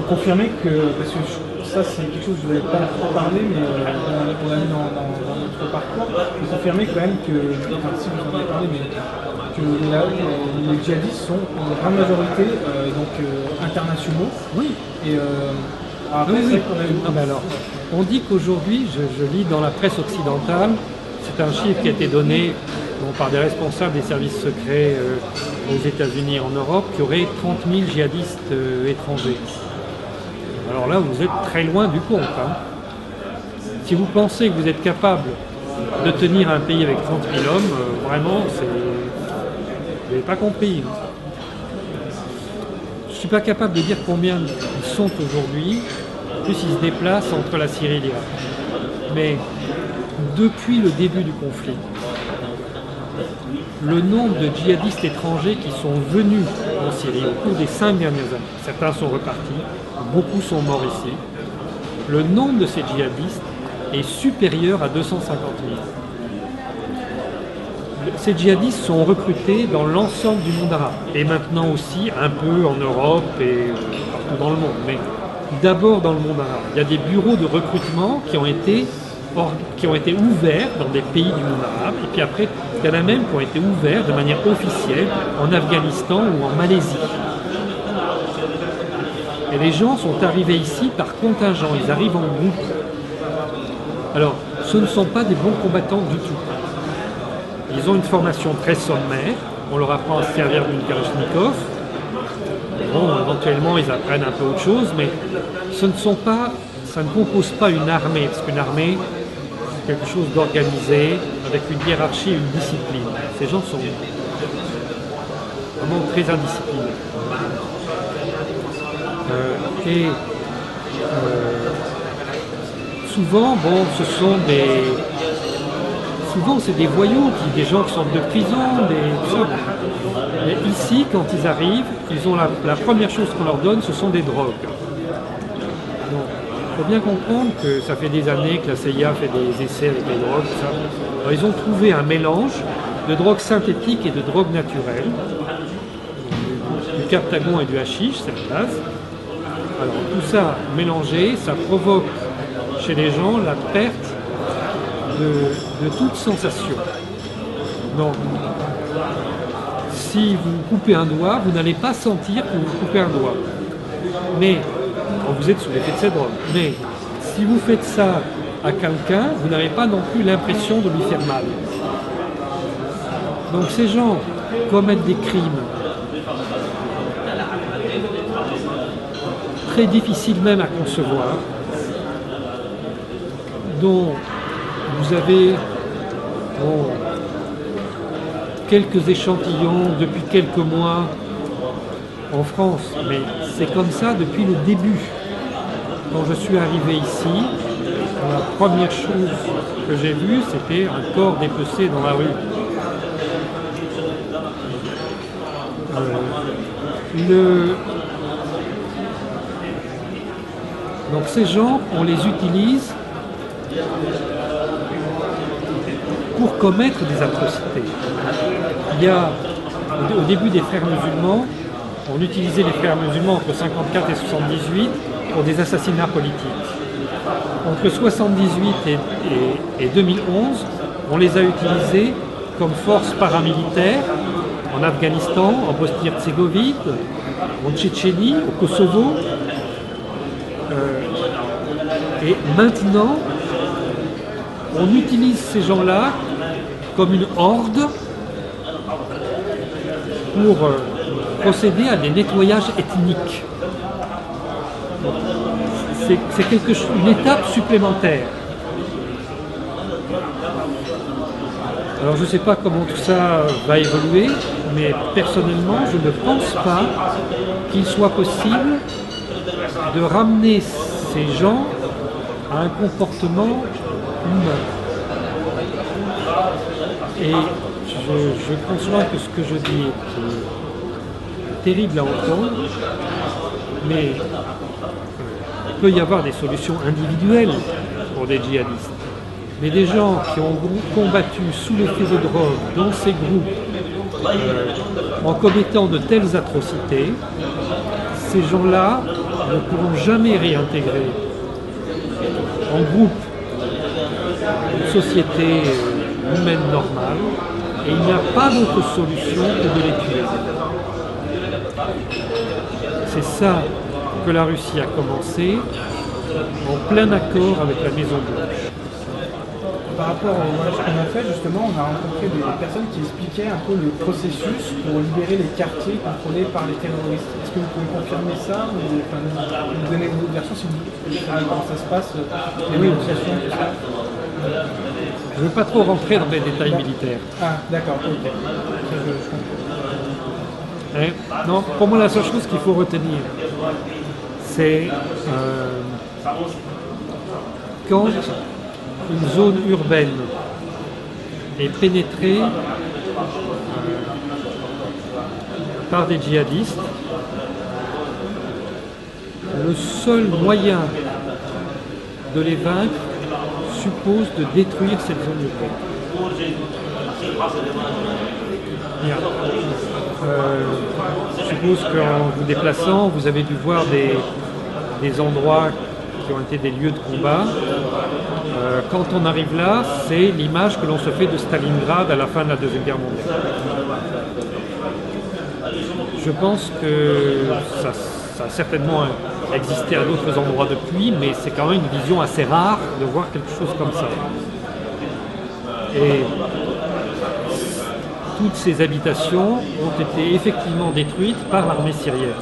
confirmez que, parce que ça c'est quelque chose que je ne vous avais pas trop parlé, mais on l'a mis dans notre parcours, vous confirmez quand même que, enfin si vous en avez parlé, mais que les djihadistes sont en grande majorité internationaux. Oui. Et après, oui, c'est oui. vrai qu'on a eu... Ah ben alors, on dit qu'aujourd'hui, je lis dans la presse occidentale, c'est un chiffre qui a été donné par des responsables des services secrets aux États-Unis et en Europe, qu'il y aurait 30 000 djihadistes étrangers. Alors là, vous êtes très loin du compte. Hein. Si vous pensez que vous êtes capable de tenir un pays avec 30 000 hommes, vraiment, vous n'avez pas compris. Je ne suis pas capable de dire combien ils sont aujourd'hui. En plus, ils se déplacent entre la Syrie et l'Irak. Mais depuis le début du conflit, le nombre de djihadistes étrangers qui sont venus en Syrie au cours des 5 dernières années, certains sont repartis, beaucoup sont morts ici, le nombre de ces djihadistes est supérieur à 250 000. Ces djihadistes sont recrutés dans l'ensemble du monde arabe, et maintenant aussi un peu en Europe et partout dans le monde, mais d'abord dans le monde arabe. Il y a des bureaux de recrutement qui ont été ouverts dans des pays du monde arabe, et puis après, il y en a même qui ont été ouverts de manière officielle en Afghanistan ou en Malaisie. Et les gens sont arrivés ici par contingent, ils arrivent en groupe. Alors, ce ne sont pas des bons combattants du tout. Ils ont une formation très sommaire, on leur apprend à se servir d'une Kalachnikov. Bon, éventuellement, ils apprennent un peu autre chose, mais ça ne compose pas une armée, parce qu'une armée, c'est quelque chose d'organisé, avec une hiérarchie et une discipline. Ces gens sont vraiment très indisciplinés. Souvent, bon, souvent c'est des voyous, des gens qui sortent de prison, tout ça. Mais ici, quand ils arrivent, la première chose qu'on leur donne, ce sont des drogues. Il faut bien comprendre que ça fait des années que la CIA fait des essais avec les drogues, tout ça. Alors, ils ont trouvé un mélange de drogues synthétiques et de drogues naturelles, du captagon et du hashish, c'est la base. Alors tout ça mélangé, ça provoque chez les gens la perte de toute sensation. Donc, si vous coupez un doigt, vous n'allez pas sentir que vous coupez un doigt. Mais, quand vous êtes sous l'effet de ces drogues. Mais, si vous faites ça à quelqu'un, vous n'avez pas non plus l'impression de lui faire mal. Donc ces gens commettent des crimes très difficiles même à concevoir, dont vous avez quelques échantillons depuis quelques mois en France, mais c'est comme ça depuis le début. Quand je suis arrivé ici, la première chose que j'ai vue, c'était un corps dépecé dans la rue. Donc ces gens, on les utilise pour commettre des atrocités. Il y a, au début des frères musulmans, on utilisait les frères musulmans entre 54 et 78 pour des assassinats politiques. Entre 78 et 2011, on les a utilisés comme force paramilitaire en Afghanistan, en Bosnie-Herzégovine, en Tchétchénie, au Kosovo. Et maintenant, on utilise ces gens-là comme une horde pour procéder à des nettoyages ethniques. C'est une étape supplémentaire. Alors je ne sais pas comment tout ça va évoluer, mais personnellement, je ne pense pas qu'il soit possible de ramener ces gens à un comportement humain. Et je conçois que ce que je dis est terrible à entendre, mais il peut y avoir des solutions individuelles pour des djihadistes. Mais des gens qui ont combattu sous l'effet de drogue dans ces groupes en commettant de telles atrocités, ces gens-là ne pourront jamais réintégrer en groupe une société humaine normale, et il n'y a pas d'autre solution que de les tuer. C'est ça que la Russie a commencé, en plein accord avec la Maison Blanche. Par rapport au voyage qu'on a fait, justement, on a rencontré des personnes qui expliquaient un peu le processus pour libérer les quartiers contrôlés par les terroristes. Est-ce que vous pouvez confirmer ça ou nous donner votre version si vous savez comment ça se passe, les négociations, tout ça? Je ne veux pas trop rentrer dans les détails militaires. Ah, d'accord, ok. Je comprends. Non, pour moi, la seule chose qu'il faut retenir, c'est quand une zone urbaine est pénétrée par des djihadistes, le seul moyen de les vaincre suppose de détruire cette zone urbaine. Bien. Je suppose qu'en vous déplaçant, vous avez dû voir des endroits qui ont été des lieux de combat. Quand on arrive là, c'est l'image que l'on se fait de Stalingrad à la fin de la Deuxième Guerre mondiale. Je pense que ça a certainement existé à d'autres endroits depuis, mais c'est quand même une vision assez rare de voir quelque chose comme ça. Et toutes ces habitations ont été effectivement détruites par l'armée syrienne.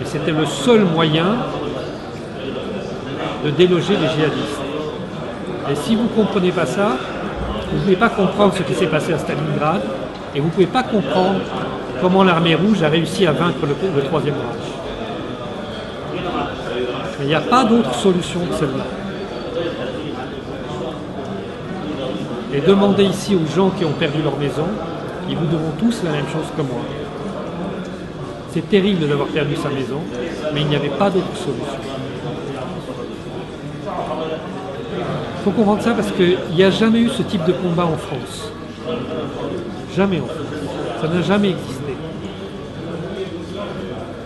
Et c'était le seul moyen de déloger les djihadistes. Et si vous ne comprenez pas ça, vous ne pouvez pas comprendre ce qui s'est passé à Stalingrad, et vous ne pouvez pas comprendre comment l'armée rouge a réussi à vaincre le Troisième Reich. Il n'y a pas d'autre solution que celle-là. Et demandez ici aux gens qui ont perdu leur maison, ils vous diront tous la même chose que moi. C'est terrible d'avoir perdu sa maison, mais il n'y avait pas d'autre solution. Il faut comprendre ça parce qu'il n'y a jamais eu ce type de combat en France. Jamais en France. Ça n'a jamais existé.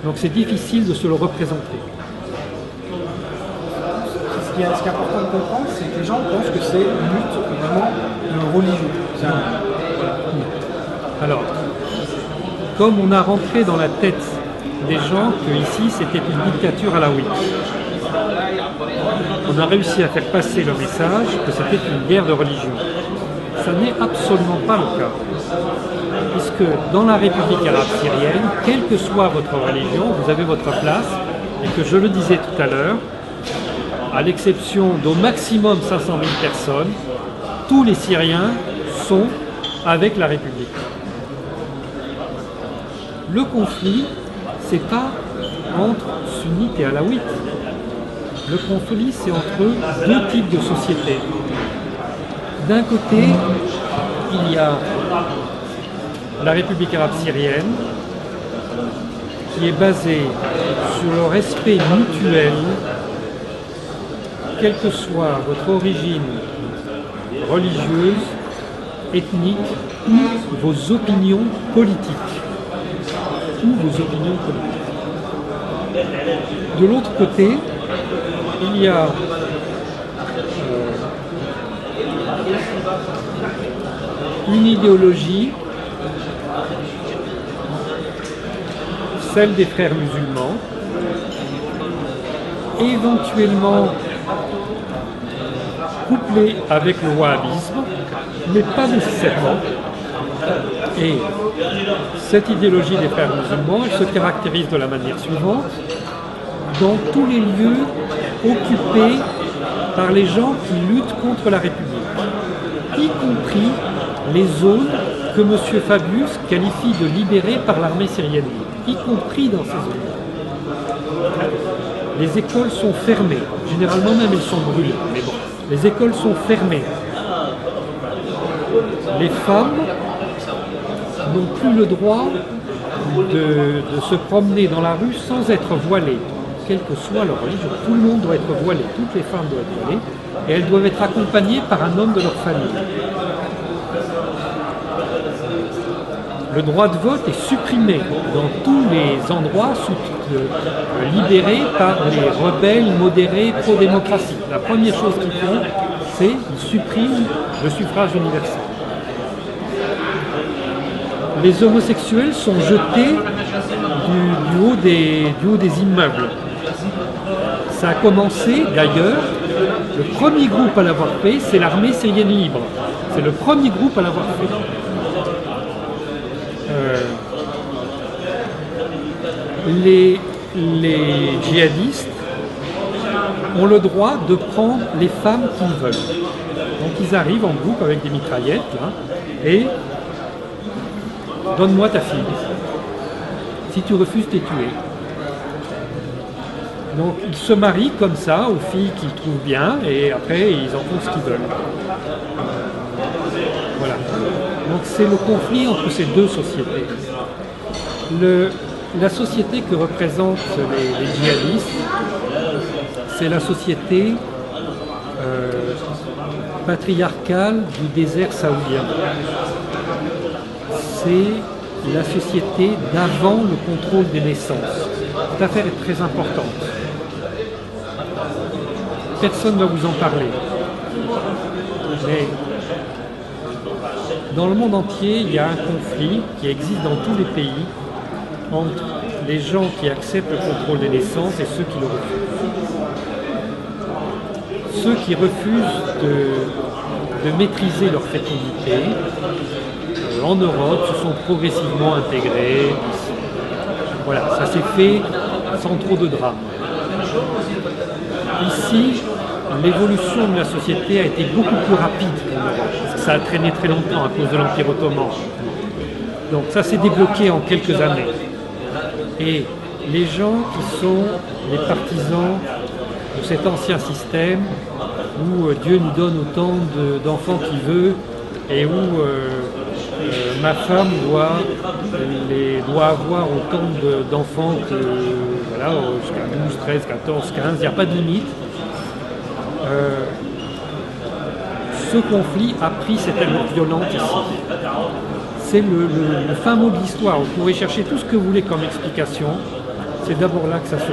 Donc c'est difficile de se le représenter. Ce qui est important de comprendre, c'est que les gens pensent que c'est une lutte vraiment de religion. Alors, comme on a rentré dans la tête des gens que ici c'était une dictature alaouite, on a réussi à faire passer le message que c'était une guerre de religion. Ça n'est absolument pas le cas. Puisque dans la République arabe syrienne, quelle que soit votre religion, vous avez votre place, et que je le disais tout à l'heure, à l'exception d'au maximum 500 000 personnes, tous les Syriens sont avec la République. Le conflit, c'est pas entre sunnites et alaouites. Le conflit, c'est entre deux types de sociétés. D'un côté, il y a la République arabe syrienne, qui est basée sur le respect mutuel, quelle que soit votre origine religieuse, ethnique ou vos opinions politiques. De l'autre côté, il y a une idéologie, celle des frères musulmans, éventuellement couplée avec le wahhabisme, mais pas nécessairement. Et cette idéologie des frères musulmans, elle se caractérise de la manière suivante: dans tous les lieux occupés par les gens qui luttent contre la République, y compris les zones que M. Fabius qualifie de libérées par l'armée syrienne, y compris dans ces zones. Les écoles sont fermées, généralement même elles sont brûlées, mais bon, les écoles sont fermées. Les femmes n'ont plus le droit de se promener dans la rue sans être voilées, quelle que soit leur religion. Tout le monde doit être voilé, toutes les femmes doivent être voilées, et elles doivent être accompagnées par un homme de leur famille. le droit de vote est supprimé dans tous les endroits libérés par les rebelles modérés pro-démocratie. La première chose qu'ils font, c'est qu'ils suppriment le suffrage universel. Les homosexuels sont jetés du haut des immeubles. Ça a commencé d'ailleurs, le premier groupe à l'avoir fait, c'est l'armée syrienne libre. C'est le premier groupe à l'avoir fait. Les djihadistes ont le droit de prendre les femmes qu'ils veulent. Donc ils arrivent en groupe avec des mitraillettes là, et donne-moi ta fille. Si tu refuses, t'es tué. Donc ils se marient comme ça aux filles qu'ils trouvent bien et après ils en font ce qu'ils veulent. Voilà. Donc c'est le conflit entre ces deux sociétés. La société que représentent les djihadistes, c'est la société patriarcale du désert saoudien. C'est la société d'avant le contrôle des naissances. Cette affaire est très importante. Personne ne va vous en parler. Mais dans le monde entier, il y a un conflit qui existe dans tous les pays entre les gens qui acceptent le contrôle des naissances et ceux qui le refusent. Ceux qui refusent de maîtriser leur fécondité, en Europe, se sont progressivement intégrés. Voilà, ça s'est fait sans trop de drame. Ici, l'évolution de la société a été beaucoup plus rapide qu'en Europe, parce que ça a traîné très longtemps à cause de l'Empire ottoman. Donc ça s'est débloqué en quelques années. Et les gens qui sont les partisans de cet ancien système où Dieu nous donne autant d'enfants qu'il veut et où ma femme doit avoir autant d'enfants que voilà, jusqu'à 12, 13, 14, 15, il n'y a pas de limite. Ce conflit a pris cette allure violente ici. C'est le fin mot de l'histoire. Vous pouvez chercher tout ce que vous voulez comme explication. C'est d'abord là que ça se joue.